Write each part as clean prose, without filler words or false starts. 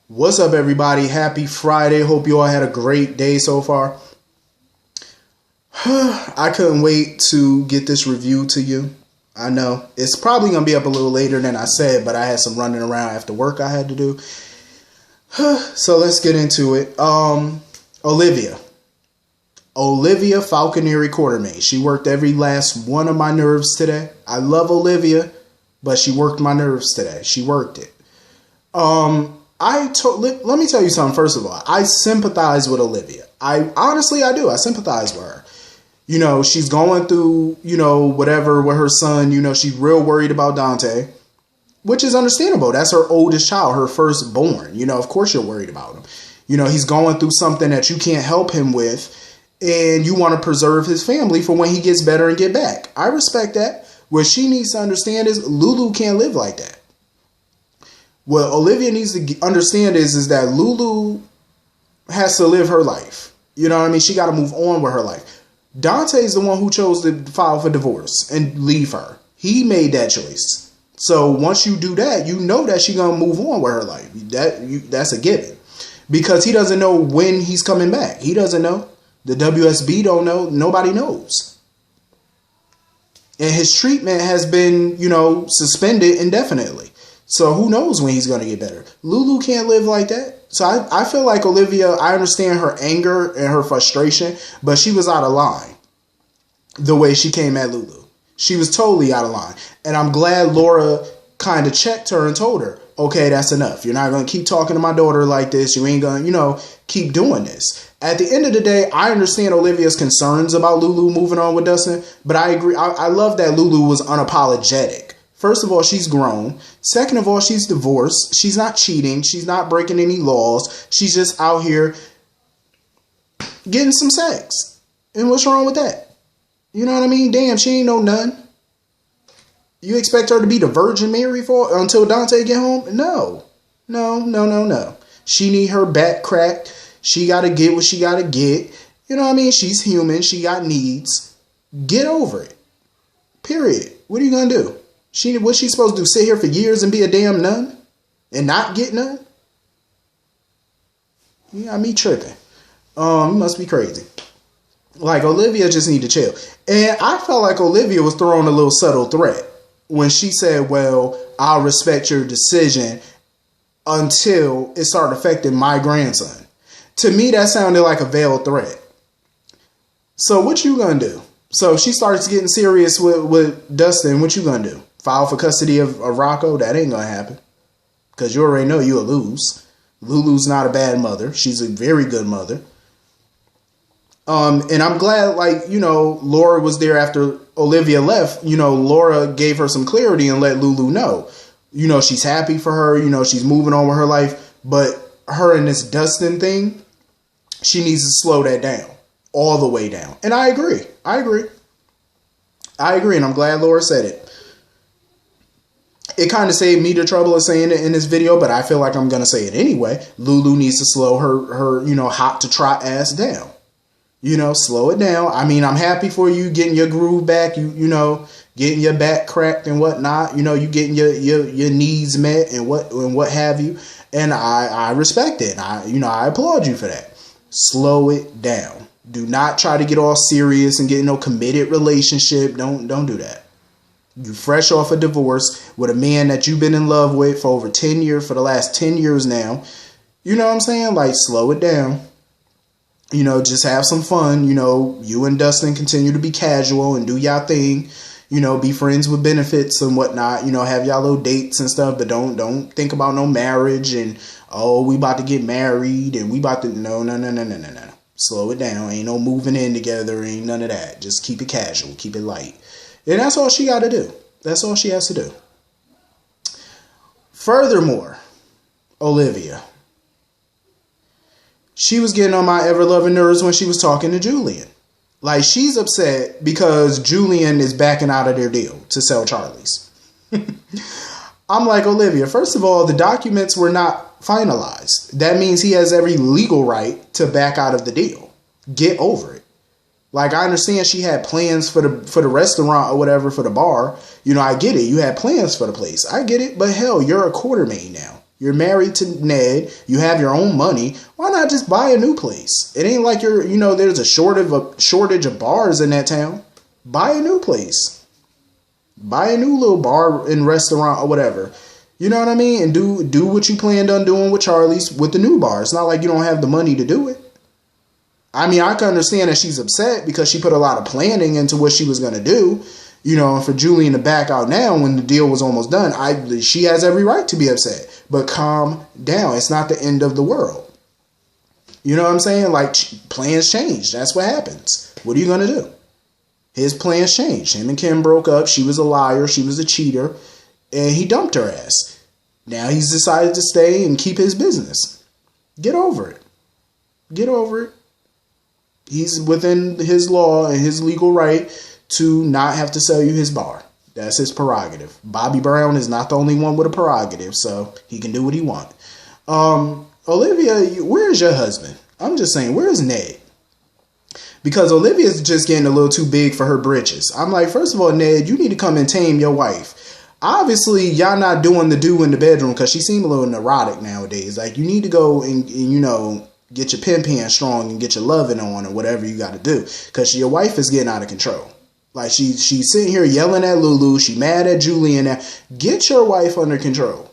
What's up, everybody? Happy Friday. Hope you all had a great day so far. I couldn't wait to get this review to you. I know it's probably going to be up a little later than I said, but I had some running around after work I had to do. So let's get into it. Olivia Falconeri Quartermain. She worked every last one of my nerves today. I love Olivia, but she worked my nerves today. She worked it. Let me tell you something. First of all, I sympathize with Olivia. I do. I sympathize with her. You know, she's going through, whatever with her son. She's real worried about Dante, which is understandable. That's her oldest child, her firstborn. Of course you're worried about him. He's going through something that you can't help him with, and you want to preserve his family for when he gets better and get back. I respect that. What she needs to understand is Lulu can't live like that. What Olivia needs to understand is that Lulu has to live her life. You know what I mean? She got to move on with her life. Dante's the one who chose to file for divorce and leave her. He made that choice. So once you do that, you know that she's going to move on with her life. That's a given. Because he doesn't know when he's coming back. He doesn't know. The WSB don't know. Nobody knows. And his treatment has been, suspended indefinitely. So who knows when he's going to get better. Lulu can't live like that. So I feel like Olivia, I understand her anger and her frustration, but she was out of line the way she came at Lulu. She was totally out of line. And I'm glad Laura kind of checked her and told her, okay, that's enough. You're not going to keep talking to my daughter like this. You ain't going to, keep doing this. At the end of the day, I understand Olivia's concerns about Lulu moving on with Dustin, but I agree. I love that Lulu was unapologetic. First of all, she's grown. Second of all, she's divorced. She's not cheating. She's not breaking any laws. She's just out here getting some sex. And what's wrong with that? You know what I mean? Damn, she ain't no nun. You expect her to be the Virgin Mary until Dante get home? No. She need her back cracked. She got to get what she got to get. You know what I mean? She's human. She got needs. Get over it. Period. What are you going to do? What's she supposed to do? Sit here for years and be a damn nun? And not get none? You got me tripping. You must be crazy. Like, Olivia just need to chill. And I felt like Olivia was throwing a little subtle threat when she said, well, I'll respect your decision until it started affecting my grandson. To me, that sounded like a veiled threat. So what you gonna do? So if she starts getting serious with Dustin, what you gonna do? File for custody of Rocco? That ain't gonna happen. Because you already know you'll lose. Lulu's not a bad mother. She's a very good mother. And I'm glad, Laura was there after Olivia left. Laura gave her some clarity and let Lulu know. She's happy for her. She's moving on with her life. But her and this Dustin thing, she needs to slow that down. All the way down. And I agree. And I'm glad Laura said it. It kind of saved me the trouble of saying it in this video, but I feel like I'm going to say it anyway. Lulu needs to slow her hot to trot ass down. Slow it down. I mean, I'm happy for you getting your groove back, getting your back cracked and whatnot. You getting your needs met and what have you. And I respect it. I applaud you for that. Slow it down. Do not try to get all serious and get no committed relationship. Don't do that. You fresh off a divorce with a man that you've been in love with for over 10 years, for the last 10 years now. You know what I'm saying? Like, slow it down. Just have some fun. You and Dustin continue to be casual and do y'all thing. Be friends with benefits and whatnot. Have y'all little dates and stuff, but don't think about no marriage and, oh, we about to get married and we about to, no. Slow it down. Ain't no moving in together. Ain't none of that. Just keep it casual. Keep it light. And that's all she got to do. That's all she has to do. Furthermore, Olivia. She was getting on my ever-loving nerves when she was talking to Julian. Like, she's upset because Julian is backing out of their deal to sell Charlie's. I'm like, Olivia, first of all, the documents were not finalized. That means he has every legal right to back out of the deal. Get over it. Like, I understand she had plans for the restaurant or whatever, for the bar. I get it. You had plans for the place. I get it. But hell, you're a Quartermain now. You're married to Ned. You have your own money. Why not just buy a new place? It ain't like there's a shortage of bars in that town. Buy a new place. Buy a new little bar and restaurant or whatever. You know what I mean? And do what you planned on doing with Charlie's with the new bar. It's not like you don't have the money to do it. I mean, I can understand that she's upset because she put a lot of planning into what she was going to do. And for Julian to back out now when the deal was almost done, she has every right to be upset. But calm down. It's not the end of the world. You know what I'm saying? Like, plans change. That's what happens. What are you going to do? His plans changed. Him and Kim broke up. She was a liar. She was a cheater. And he dumped her ass. Now he's decided to stay and keep his business. Get over it. Get over it. He's within his law and his legal right to not have to sell you his bar. That's his prerogative. Bobby Brown is not the only one with a prerogative, so he can do what he wants. Olivia, where is your husband? I'm just saying, where is Ned? Because Olivia's just getting a little too big for her britches. I'm like, first of all, Ned, you need to come and tame your wife. Obviously, y'all not doing the do in the bedroom because she seems a little neurotic nowadays. Like, you need to go and get your pin strong and get your loving on or whatever you got to do. Because your wife is getting out of control. Like, she's sitting here yelling at Lulu. She mad at Julian. Get your wife under control.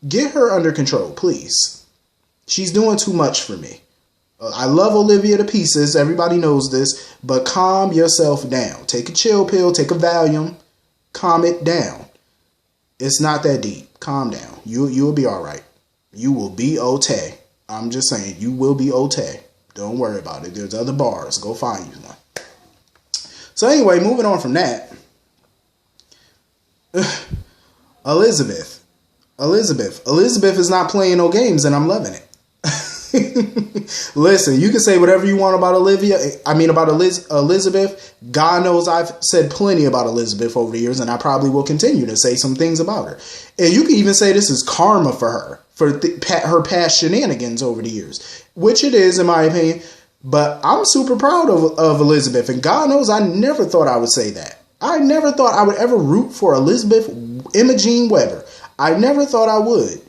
Get her under control, please. She's doing too much for me. I love Olivia to pieces. Everybody knows this. But calm yourself down. Take a chill pill. Take a Valium. Calm it down. It's not that deep. Calm down. You'll be all right. You will be okay. I'm just saying, you will be okay. Don't worry about it. There's other bars. Go find you one. So anyway, moving on from that. Elizabeth is not playing no games, and I'm loving it. Listen, you can say whatever you want about Elizabeth. God knows I've said plenty about Elizabeth over the years, and I probably will continue to say some things about her. And you can even say this is karma for her, for her past shenanigans over the years, which it is, in my opinion. But I'm super proud of Elizabeth, and God knows I never thought I would say that. I never thought I would ever root for Elizabeth Imogene Weber. I never thought I would.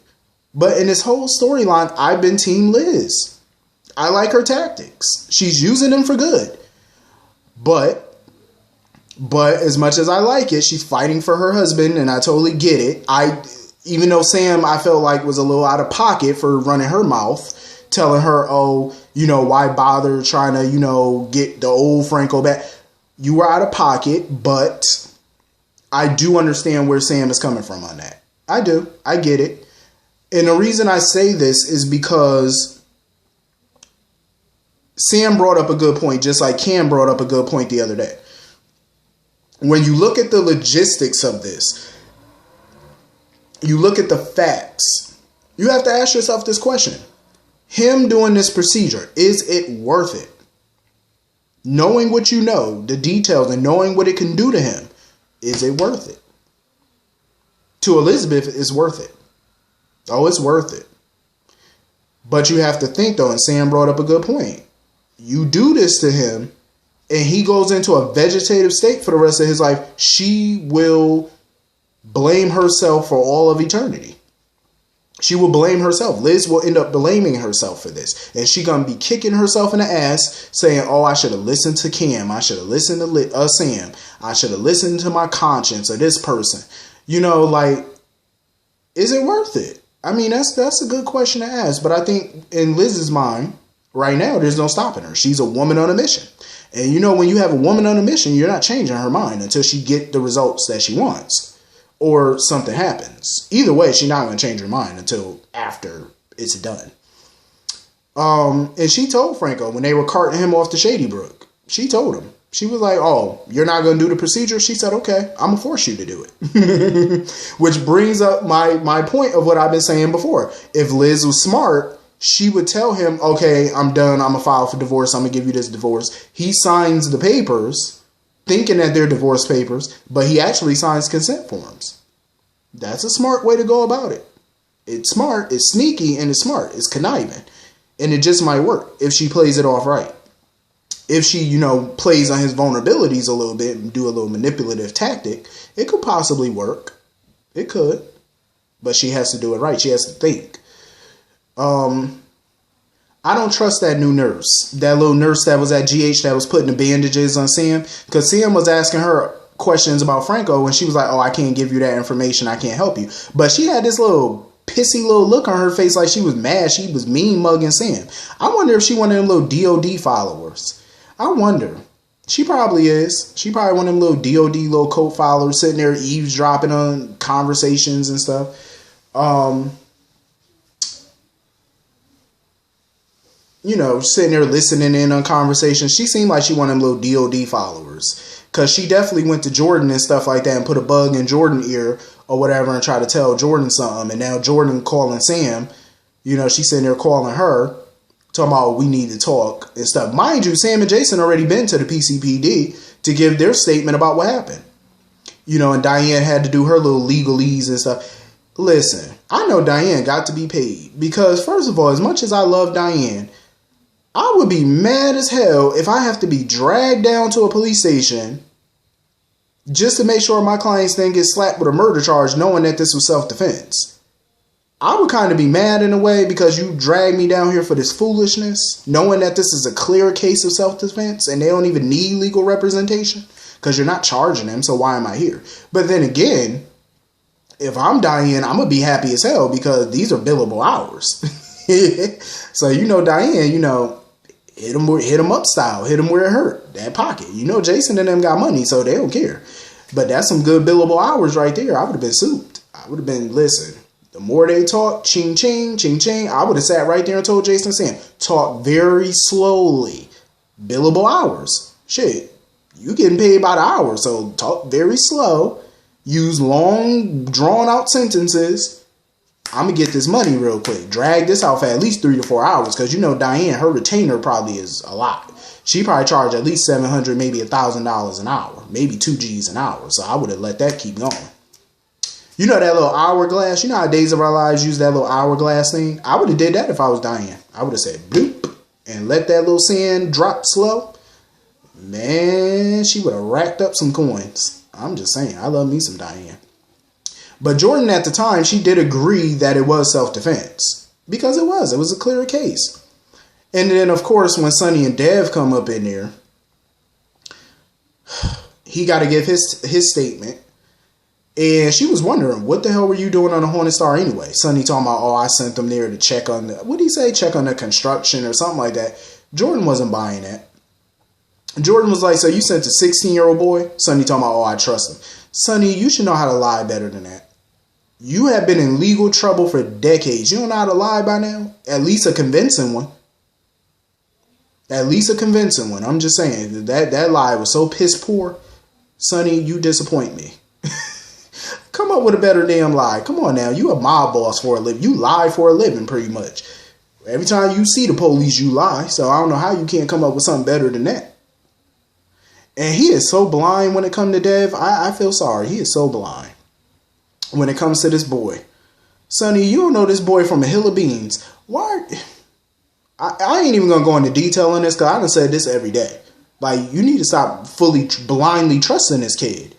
But in this whole storyline, I've been Team Liz. I like her tactics. She's using them for good. But as much as I like it, she's fighting for her husband, and I totally get it. Even though Sam, I felt like, was a little out of pocket for running her mouth, telling her, why bother trying to, get the old Franco back. You were out of pocket, but I do understand where Sam is coming from on that. I do. I get it. And the reason I say this is because Sam brought up a good point, just like Cam brought up a good point the other day. When you look at the logistics of this, you look at the facts, you have to ask yourself this question. Him doing this procedure, is it worth it? Knowing what you know, the details, and knowing what it can do to him, is it worth it? To Elizabeth, it's worth it. Oh, it's worth it. But you have to think, though, and Sam brought up a good point. You do this to him, and he goes into a vegetative state for the rest of his life. She will blame herself for all of eternity. She will blame herself. Liz will end up blaming herself for this. And she's going to be kicking herself in the ass, saying, oh, I should have listened to Cam. I should have listened to Sam. I should have listened to my conscience or this person. Is it worth it? I mean, that's a good question to ask. But I think in Liz's mind, right now, there's no stopping her. She's a woman on a mission. And when you have a woman on a mission, you're not changing her mind until she get the results that she wants. Or something happens. Either way, she's not going to change her mind until after it's done. And she told Franco when they were carting him off to Shady Brook. She told him. She was like, oh, you're not going to do the procedure? She said, okay, I'm going to force you to do it. Which brings up my point of what I've been saying before. If Liz was smart, she would tell him, okay, I'm done. I'm going to file for divorce. I'm going to give you this divorce. He signs the papers, thinking that they're divorce papers, but he actually signs consent forms. That's a smart way to go about it. It's smart, it's sneaky, and it's smart. It's conniving. And it just might work if she plays it off right. If she, plays on his vulnerabilities a little bit and do a little manipulative tactic, it could possibly work. It could. But she has to do it right. She has to think. I don't trust that new nurse. That little nurse that was at GH that was putting the bandages on Sam. Because Sam was asking her questions about Franco and she was like, oh, I can't give you that information. I can't help you. But she had this little pissy little look on her face like she was mad. She was mean mugging Sam. I wonder if she one of them little DOD followers. I wonder. She probably is. She probably one of them little DOD little cult followers sitting there eavesdropping on conversations and stuff. You know, sitting there listening in on conversations. She seemed like she one of them little DOD followers. Because she definitely went to Jordan and stuff like that and put a bug in Jordan's ear or whatever and try to tell Jordan something. And now Jordan calling Sam, you know, she's sitting there calling her, talking about we need to talk and stuff. Mind you, Sam and Jason already been to the PCPD to give their statement about what happened. You know, and Diane had to do her little legalese and stuff. Listen, I know Diane got to be paid. Because, first of all, as much as I love Diane, I would be mad as hell if I have to be dragged down to a police station just to make sure my client's thing gets slapped with a murder charge knowing that this was self-defense. I would kind of be mad in a way because you dragged me down here for this foolishness, knowing that this is a clear case of self-defense and they don't even need legal representation because you're not charging them, so why am I here? But then again, if I'm Diane, I'm going to be happy as hell because these are billable hours. So, you know, Diane, you know, hit them up style, hit them where it hurt, that pocket. You know, Jason and them got money, so they don't care. But that's some good billable hours right there. I would have been souped. I would have been, listen, the more they talk, ching, ching, ching, ching, I would have sat right there and told Jason Sam, talk very slowly. Billable hours. Shit, you getting paid by the hour, so talk very slow. Use long, drawn-out sentences. I'm going to get this money real quick. Drag this out for at least 3 to 4 hours. Because, you know, Diane, her retainer probably is a lot. She probably charged at least $700, maybe $1,000 an hour. Maybe 2 G's an hour. So I would have let that keep going. You know that little hourglass? You know how Days of Our Lives use that little hourglass thing? I would have did that if I was Diane. I would have said, bloop, and let that little sand drop slow. Man, she would have racked up some coins. I'm just saying. I love me some Diane. But Jordan, at the time, she did agree that it was self-defense. Because it was. It was a clear case. And then, of course, when Sonny and Dev come up in there, he got to give his statement. And she was wondering, what the hell were you doing on the Hornet Star anyway? Sonny talking about, oh, I sent them there to check on the, what did he say? Check on the construction or something like that. Jordan wasn't buying that. Jordan was like, so you sent a 16-year-old boy? Sonny talking about, oh, I trust him. Sonny, you should know how to lie better than that. You have been in legal trouble for decades. You don't know how to lie by now? At least a convincing one. At least a convincing one. I'm just saying, that lie was so piss poor. Sonny, you disappoint me. Come up with a better damn lie. Come on now. You a mob boss for a living. You lie for a living pretty much. Every time you see the police, you lie. So I don't know how you can't come up with something better than that. And he is so blind when it comes to Dev. I feel sorry. He is so blind when it comes to this boy. Sonny, you don't know this boy from a hill of beans. Why? I ain't even going to go into detail on this because I done said this every day. Like, you need to stop fully blindly trusting this kid.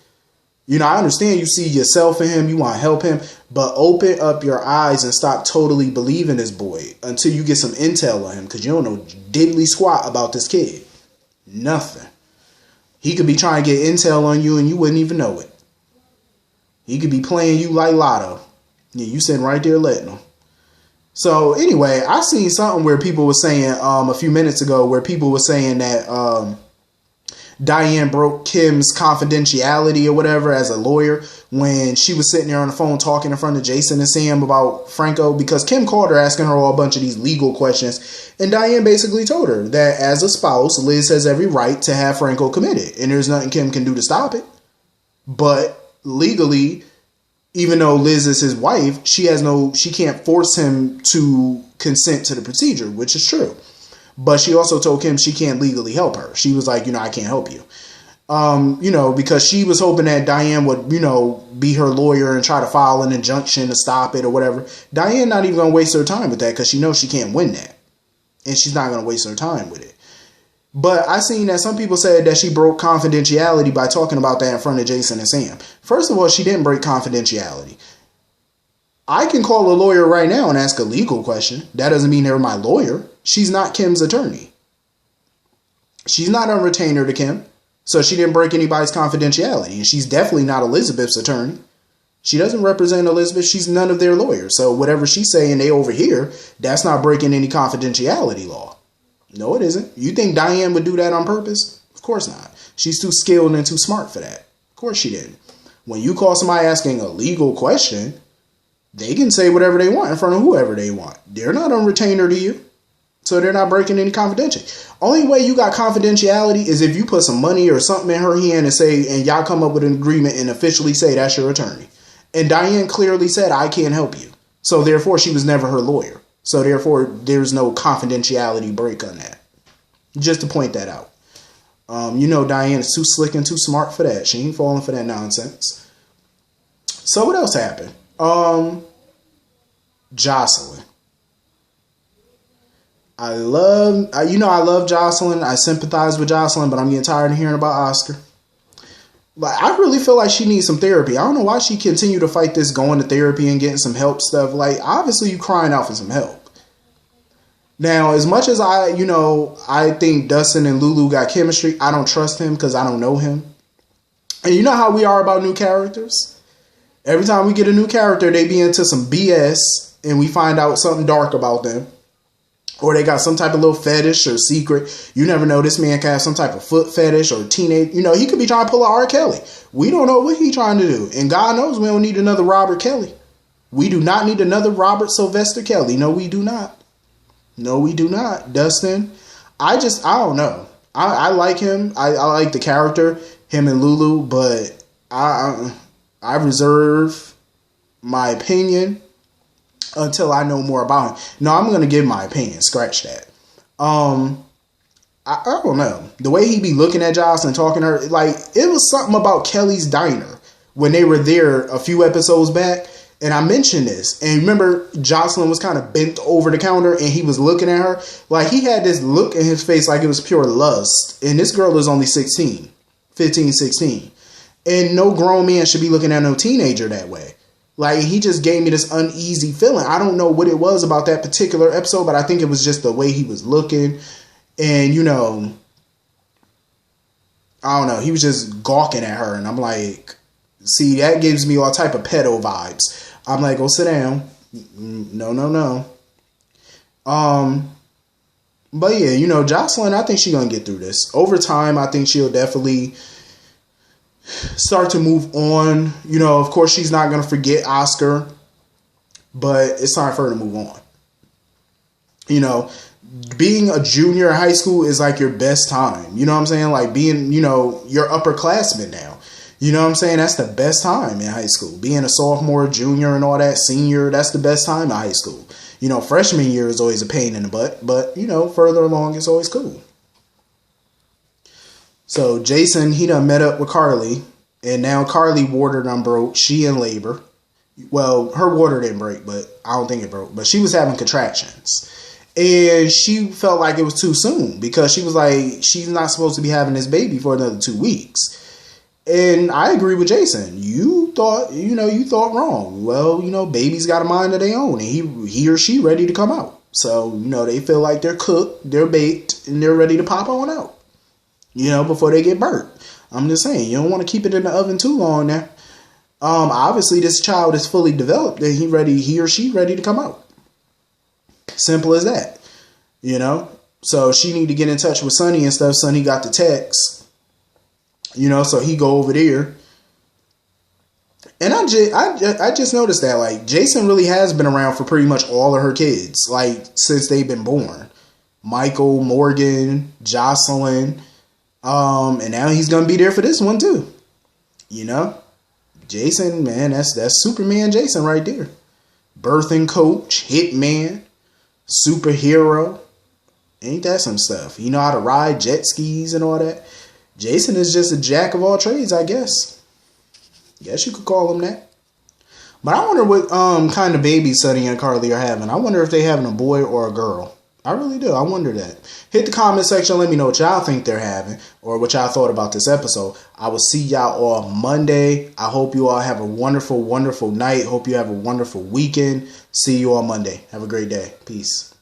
You know, I understand you see yourself in him. You want to help him. But open up your eyes and stop totally believing this boy until you get some intel on him because you don't know diddly squat about this kid. Nothing. He could be trying to get intel on you and you wouldn't even know it. He could be playing you like Lotto. Yeah, you sitting right there letting him. So anyway, I seen something where people were saying a few minutes ago where people were saying that Diane broke Kim's confidentiality or whatever as a lawyer when she was sitting there on the phone talking in front of Jason and Sam about Franco because Kim called her asking her all a bunch of these legal questions. And Diane basically told her that as a spouse, Liz has every right to have Franco committed. And there's nothing Kim can do to stop it. But legally, even though Liz is his wife, she can't force him to consent to the procedure, which is true. But she also told Kim she can't legally help her. She was like, I can't help you. Because she was hoping that Diane would, be her lawyer and try to file an injunction to stop it or whatever. Diane not even going to waste her time with that because she knows she can't win that. And she's not going to waste her time with it. But I seen that some people said that she broke confidentiality by talking about that in front of Jason and Sam. First of all, she didn't break confidentiality. I can call a lawyer right now and ask a legal question. That doesn't mean they're my lawyer. She's not Kim's attorney. She's not on retainer to Kim, so she didn't break anybody's confidentiality. And she's definitely not Elizabeth's attorney. She doesn't represent Elizabeth. She's none of their lawyers. So whatever she's saying they overhear, that's not breaking any confidentiality law. No, it isn't. You think Diane would do that on purpose? Of course not. She's too skilled and too smart for that. Of course she didn't. When you call somebody asking a legal question, they can say whatever they want in front of whoever they want. They're not on retainer to you. So they're not breaking any confidentiality. Only way you got confidentiality is if you put some money or something in her hand and y'all come up with an agreement and officially say that's your attorney. And Diane clearly said, I can't help you. So therefore, she was never her lawyer. So therefore, there's no confidentiality break on that. Just to point that out. Diane is too slick and too smart for that. She ain't falling for that nonsense. So what else happened? Jocelyn. I love Jocelyn. I sympathize with Jocelyn, but I'm getting tired of hearing about Oscar. Like, I really feel like she needs some therapy. I don't know why she continued to fight this going to therapy and getting some help stuff. Like, obviously you crying out for some help. Now, as much as I think Dustin and Lulu got chemistry, I don't trust him because I don't know him. And you know how we are about new characters? Every time we get a new character, they be into some BS and we find out something dark about them. Or they got some type of little fetish or secret. You never know. This man can have some type of foot fetish or teenage. He could be trying to pull a R. Kelly. We don't know what he's trying to do. And God knows we don't need another Robert Kelly. We do not need another Robert Sylvester Kelly. No, we do not. No, we do not. Dustin, I don't know. I like him. I like the character, him and Lulu. But I reserve my opinion until I know more about him. No, I'm going to give my opinion. Scratch that. I don't know. The way he be looking at Jocelyn, talking to her, like, it was something about Kelly's Diner when they were there a few episodes back. And I mentioned this. And remember, Jocelyn was kind of bent over the counter and he was looking at her. Like, he had this look in his face like it was pure lust. And this girl is only 15, 16. And no grown man should be looking at no teenager that way. Like, he just gave me this uneasy feeling. I don't know what it was about that particular episode, but I think it was just the way he was looking. And, I don't know. He was just gawking at her. And I'm like, see, that gives me all type of pedo vibes. I'm like, go sit down. No. But yeah, Jocelyn, I think she's going to get through this. Over time, I think she'll definitely start to move on. Of course, she's not going to forget Oscar, but it's time for her to move on. Being a junior in high school is like your best time. You know what I'm saying? Like being, you're upperclassmen now. You know what I'm saying? That's the best time in high school. Being a sophomore, junior, and all that, senior, that's the best time in high school. Freshman year is always a pain in the butt, but, further along, it's always cool. So Jason, he done met up with Carly, and now Carly water done broke. She in labor. Well, her water didn't break, but I don't think it broke. But she was having contractions. And she felt like it was too soon because she was like, she's not supposed to be having this baby for another 2 weeks. And I agree with Jason. You thought wrong. Well, babies got a mind of their own, and he or she ready to come out. So, they feel like they're cooked, they're baked, and they're ready to pop on out. Before they get burnt. I'm just saying, you don't want to keep it in the oven too long now. Obviously this child is fully developed and he or she ready to come out. Simple as that. So she need to get in touch with Sonny and stuff. Sonny got the text. So he go over there. And I just noticed that, like, Jason really has been around for pretty much all of her kids, like, since they've been born. Michael, Morgan, Jocelyn, and now he's gonna be there for this one too. Jason, man, that's Superman Jason right there. Birthing coach, hitman, superhero. Ain't that some stuff? He know how to ride jet skis and all that. Jason is just a jack of all trades, I guess. Guess you could call him that. But I wonder what kind of baby Sonny and Carly are having. I wonder if they having a boy or a girl. I really do. I wonder that. Hit the comment section. Let me know what y'all think they're having or what y'all thought about this episode. I will see y'all all Monday. I hope you all have a wonderful, wonderful night. Hope you have a wonderful weekend. See you all Monday. Have a great day. Peace.